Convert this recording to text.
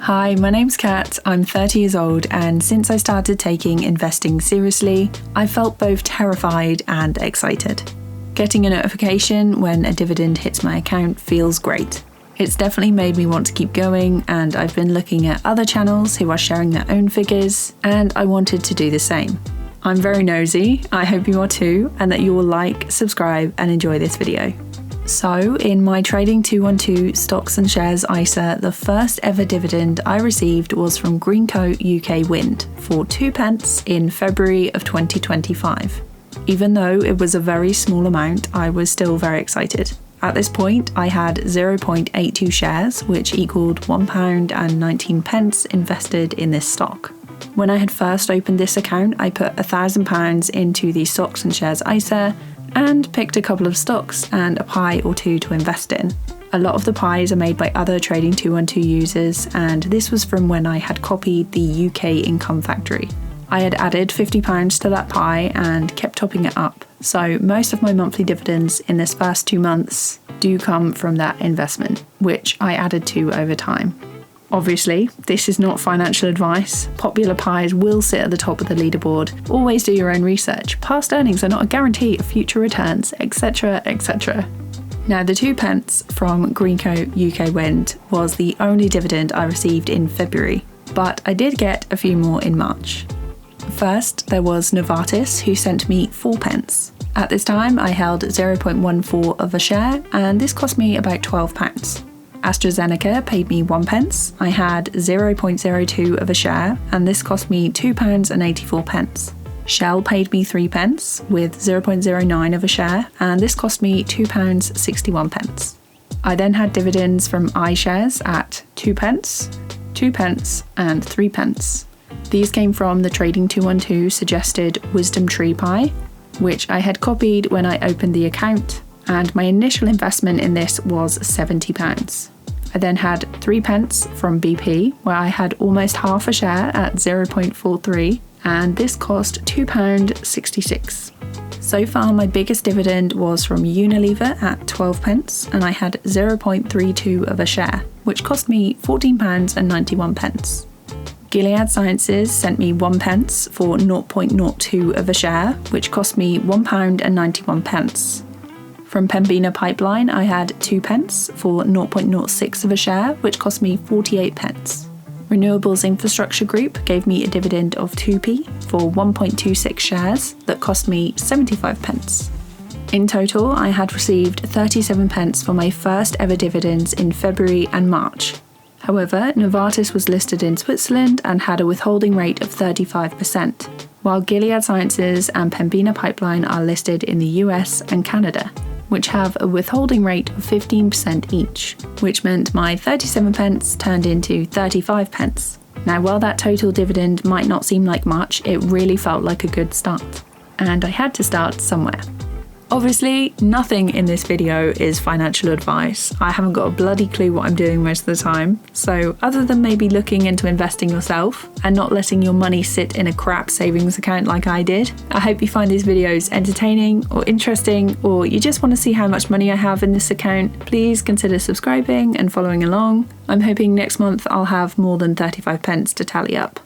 Hi, my name's Kat, I'm 30 years old, and since I started taking investing seriously, I felt both terrified and excited. Getting a notification when a dividend hits my account feels great. It's definitely made me want to keep going, and I've been looking at other channels who are sharing their own figures, and I wanted to do the same. I'm very nosy, I hope you are too, and that you will like, subscribe and enjoy this video. So, in my Trading 212 Stocks and Shares ISA, the first ever dividend I received was from Greencoat UK Wind for 2p in February of 2025. Even though it was a very small amount, I was still very excited. At this point, I had 0.82 shares, which equaled £1.19 invested in this stock. When I had first opened this account, I put £1,000 into the Stocks and Shares ISA and picked a couple of stocks and a pie or two to invest in. A lot of the pies are made by other Trading 212 users, and this was from when I had copied the UK Income Factory. I had added £50 to that pie and kept topping it up, so most of my monthly dividends in this first 2 months do come from that investment, which I added to over time. Obviously, this is not financial advice. Popular pies will sit at the top of the leaderboard. Always do your own research. Past earnings are not a guarantee of future returns, etc, etc. Now, the 2p from Greencoat UK Wind was the only dividend I received in February, but I did get a few more in March. First, there was Novartis, who sent me 4p. At this time, I held 0.14 of a share, and this cost me about £12. AstraZeneca paid me 1p. I had 0.02 of a share, and this cost me £2.84. Shell paid me 3p with 0.09 of a share, and this cost me £2.61. I then had dividends from iShares at 2p, 2p, and 3p. These came from the Trading 212 suggested Wisdom Tree Pie, which I had copied when I opened the account, and my initial investment in this was £70. I then had 3p from BP, where I had almost half a share at 0.43, and this cost £2.66. So far, my biggest dividend was from Unilever at 12p, and I had 0.32 of a share, which cost me £14.91. Gilead Sciences sent me 1p for 0.02 of a share, which cost me £1.91. From Pembina Pipeline, I had 2p for 0.06 of a share, which cost me 48p. Renewables Infrastructure Group gave me a dividend of 2p for 1.26 shares that cost me 75p. In total, I had received 37p for my first ever dividends in February and March. However, Novartis was listed in Switzerland and had a withholding rate of 35%, while Gilead Sciences and Pembina Pipeline are listed in the US and Canada, which have a withholding rate of 15% each, which meant my 37p turned into 35p. Now, while that total dividend might not seem like much, it really felt like a good start, and I had to start somewhere. Obviously, nothing in this video is financial advice. I haven't got a bloody clue what I'm doing most of the time. So other than maybe looking into investing yourself and not letting your money sit in a crap savings account like I did, I hope you find these videos entertaining or interesting, or you just want to see how much money I have in this account. Please consider subscribing and following along. I'm hoping next month I'll have more than 35p to tally up.